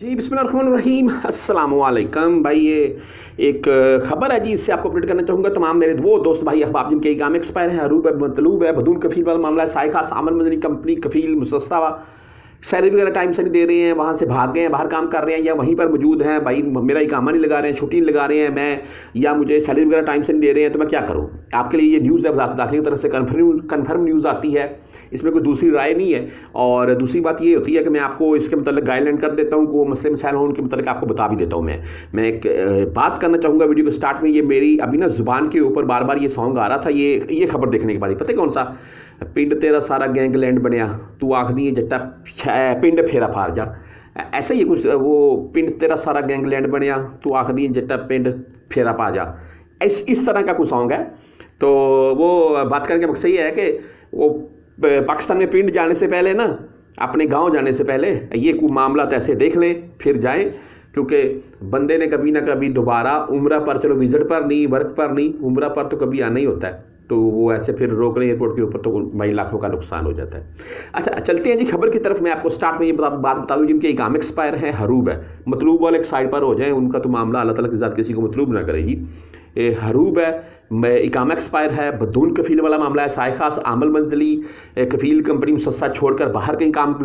जी बिस्मिल्लाहिर्रहमानिर्रहीम अस्सलाम वालेकुम भाई। ये एक खबर है जी, इससे आपको अपडेट करना चाहूँगा तमाम मेरे वो दोस्त भाई अहबाब जिनके इकाम एक्सपायर है, हरूब है, मतलूब है, बदून कफील वाला मामला है, साइखा सामन मदनी कंपनी कफील मुसस्सा सैलरी वगैरह टाइम से नहीं दे रहे हैं, वहाँ से भाग गए हैं, बाहर काम कर रहे हैं या वहीं पर मौजूद हैं, भाई मेरा इकामा नहीं लगा रहे हैं, छुट्टी नहीं लगा रहे हैं मैं, या मुझे सैलरी वगैरह टाइम से नहीं दे रहे हैं, तो मैं क्या करूँ। आपके लिए ये न्यूज़ है दाखिली की तरफ से कन्फर्म न्यूज़ आती है, इसमें कोई दूसरी राय नहीं है। और दूसरी बात ये होती है कि मैं आपको इसके मतलब गाइडलाइन कर देता हूँ, को मसले मसाइल हों उनके मतलब आपको बता भी देता हूँ। मैं एक बात करना चाहूँगा वीडियो के स्टार्ट में, ये मेरी अभी ना ज़ुबान के ऊपर बार बार ये सॉन्ग आ रहा था, ये खबर देखने के बाद ही पता है कौन सा, पिंड तेरा सारा गैंगलैंड बनया तू आखदी जट्टा पिंड फेरा फार जा, ऐसा ही कुछ, वो पिंड तेरा सारा गैंगलैंड बनया तू आखदी जट्टा पिंड फेरा पा जा, इस तरह का कुछ सॉन्ग है। तो वो बात करने का मकसद ये है कि वो पाकिस्तान में पिंड जाने से पहले ना, अपने गांव जाने से पहले ये कोई मामला तो ऐसे देख लें फिर जाएं, क्योंकि बंदे ने कभी ना कभी दोबारा उम्रा पर, चलो विजिट पर नहीं, वर्क पर नहीं, उम्रा पर तो कभी आना ही होता है, तो वो ऐसे फिर रोक रहे एयरपोर्ट के ऊपर तो भाई लाखों का नुकसान हो जाता है। अच्छा चलते हैं जी खबर की तरफ। मैं आपको स्टार्ट में ये बात बता दूं, जिनके इकाम एक्सपायर हैं, हरूब है, मतलूब वाले एक साइड पर हो जाए, उनका तो मामला अल्लाह ताला की ज़ात किसी को मतलूब ना करेगी। हरूब है, इकामा एक्सपायर है, बदून कफील वाला मामला है, साइखास आमल मंजली कफील कंपनी मुसस्सा छोड़कर बाहर कहीं काम पर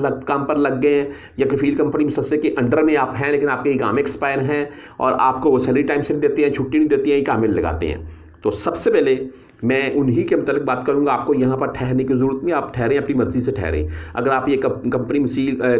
लग गए हैं, या कफील कंपनी मुसस्से के अंडर में आप हैं लेकिन आपके इकामे एक्सपायर हैं और आपको वो सैलरी टाइम से नहीं देते हैं, छुट्टी नहीं देती हैं, इकामे लगाते हैं। तो सबसे पहले मैं उन्हीं के मतलब बात करूंगा। आपको यहाँ पर ठहरने की ज़रूरत नहीं, आप ठहरें अपनी मर्ज़ी से ठहरें। अगर आप ये कंपनी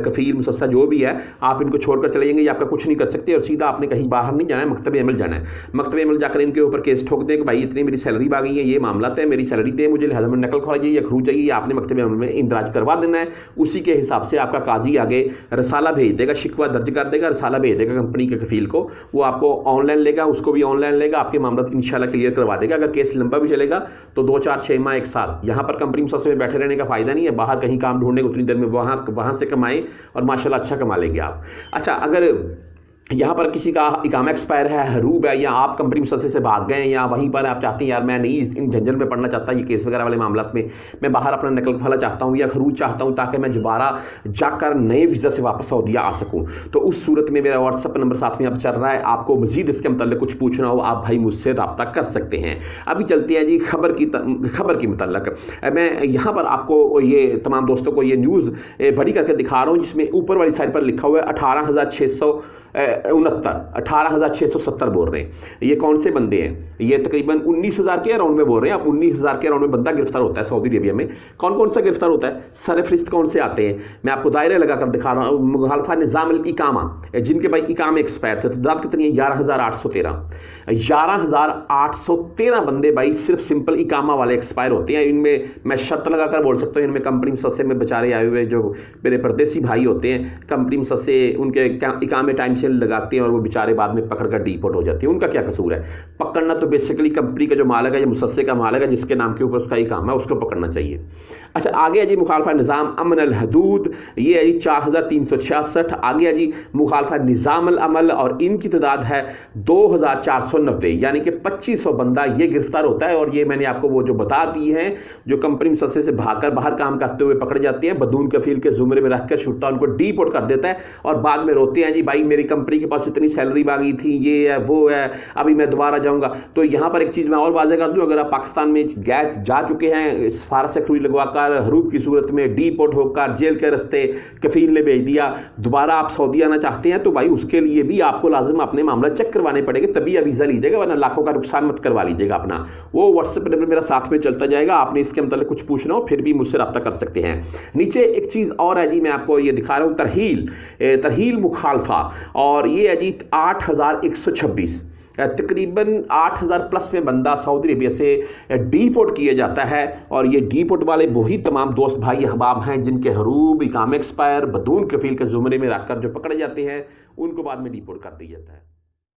कफील मुसस्सा जो भी है, आप इनको छोड़कर चले जाएंगे, ये आपका कुछ नहीं कर सकते और सीधा आपने कहीं बाहर नहीं जाना है, मकतब अमल जाना है। मकतब अमल जाकर इनके ऊपर केस ठोक दें कि भाई इतनी मेरी सैलरी आ गई है, ये मामला है, मेरी सैलरी दे मुझे, लिहाजा में नकल खड़ा चाहिए या खरूज चाहिए, आपने मकतब अमल में इंदराज करवा देना है। उसी के हिसाब से आपका काजी आगे रसाला भेज देगा, शिकवा दर्ज कर देगा, रसाला भेज देगा कंपनी के कफील को, वो आपको ऑनलाइन लेगा, उसको भी ऑनलाइन लेगा, आपके मामला इंशाल्लाह क्लियर करवा देगा। अगर केस लंबा भी चलेगा तो 2-4-6 माह 1 साल यहाँ पर कंपनी मुसस्से में बैठे रहने का फ़ायदा नहीं है, बाहर कहीं काम ढूंढने को उतनी देर में वहाँ से कमाएं और माशाल्लाह अच्छा कमा लेंगे आप। अच्छा अगर यहाँ पर किसी का इकामा एक्सपायर है, हरूब है, या आप कंपनी मुसस्से से भाग गए या वहीं पर आप चाहते हैं यार मैं नहीं इन झंझट में पड़ना चाहता, ये केस वगैरह वाले मामला में मैं बाहर अपना नकल फला चाहता हूँ या खरूज चाहता हूँ ताकि मैं दोबारा जाकर नए वीज़ा से वापस सऊदीया आ सकूँ, तो उस सूरत में मेरा व्हाट्सअप नंबर साथ में अब चल रहा है। आपको मज़ीद इसके मतलब कुछ पूछना हो आप भाई मुझसे रब्ता कर सकते हैं। अभी चलते हैं जी खबर की मतलब। मैं यहाँ पर आपको ये तमाम दोस्तों को ये न्यूज़ बड़ी करके दिखा रहा हूँ, जिसमें ऊपर वाली साइड पर लिखा हुआ है 18,670 बोल रहे हैं। ये कौन से बंदे हैं, ये तकरीबन 19,000 के अराउंड में बोल रहे हैं। अब 19,000 के अराउंड में बंदा गिरफ्तार होता है सऊदी अरेबिया में। कौन कौन सा गिरफ्तार होता है, सरफरिस्त कौन से आते हैं, मैं आपको दायरे लगाकर दिखा रहा हूँ। मुखालफा निज़ाम इकामा, जिनके भाई इकामे एक्सपायर थे, तादाद कितनी है 11,813 बंदे भाई सिर्फ सिंपल इकामा वाले एक्सपायर होते हैं। इनमें मैं शर्त लगाकर बोल सकता हूँ, इनमें कंपनी मुसस्से में बेचारे आए हुए जो मेरे परदेसी भाई होते हैं, कंपनी मुसस्से उनके इकामे टाइम से लगाते हैं और वो बेचारे बाद में पकड़कर डिपोर्ट हो जाते हैं। उनका क्या कसूर है, पकड़ना तो बेसिकली कंपनी का जो मालिक है या मुसस्से का मालिक है जिसके नाम के ऊपर उसका इकामा है, उसको पकड़ना चाहिए। अच्छा आगे है जी मुखालफा निज़ाम अमन अल हदूद, ये है जी 4,366। आगे है जी मुखालफा निज़ाम अल अमल और इनकी तादाद है 2,490, यानी कि 2,500 बंदा ये गिरफ्तार होता है। और ये मैंने आपको वो जो बता दी है, जो कंपनी मुसस्से से भागकर बाहर काम करते हुए पकड़ जाते हैं, बदून कफील के जुमरे में रखकर छुट्टा उनको डिपोर्ट कर देता है और बाद में रोते हैं जी भाई मेरी कंपनी के पास इतनी सैलरी मांगी थी, ये है वो है, अभी मैं दोबारा जाऊंगा। तो यहाँ पर एक चीज़ मैं और वाज़ेह कर दूँ, अगर आप पाकिस्तान में जा चुके हैं सफारत से खरूज लगवाकर हरूब की सूरत में डिपोर्ट होकर जेल के रास्ते कफील ने भेज दिया, दोबारा आप सऊदी आना चाहते हैं, तो भाई उसके लिए भी आपको लाजिम अपने मामला चेक करवाने पड़ेंगे, तभी आप वीज़ा लीजिएगा, वरना लाखों का नुकसान मत करवा लीजिएगा अपना। वो व्हाट्सएप नंबर मेरा साथ में चलता जाएगा, आपने इसके मतलब कुछ पूछना हो फिर भी मुझसे रब्ता कर सकते हैं। नीचे एक चीज़ और है जी, मैं आपको ये दिखा रहा हूँ, तरहील मुखालफा, और ये है जी 8,126, तकरीबन 8,000 प्लस में बंदा सऊदी अरेबिया से डिपोर्ट किया जाता है। और ये डिपोर्ट वाले वही तमाम दोस्त भाई अहबाब हैं जिनके हरूब इकामा एक्सपायर बदून कफील के जुमरे में रखकर जो पकड़े जाते हैं, उनको बाद में डिपोर्ट कर दिया जाता है।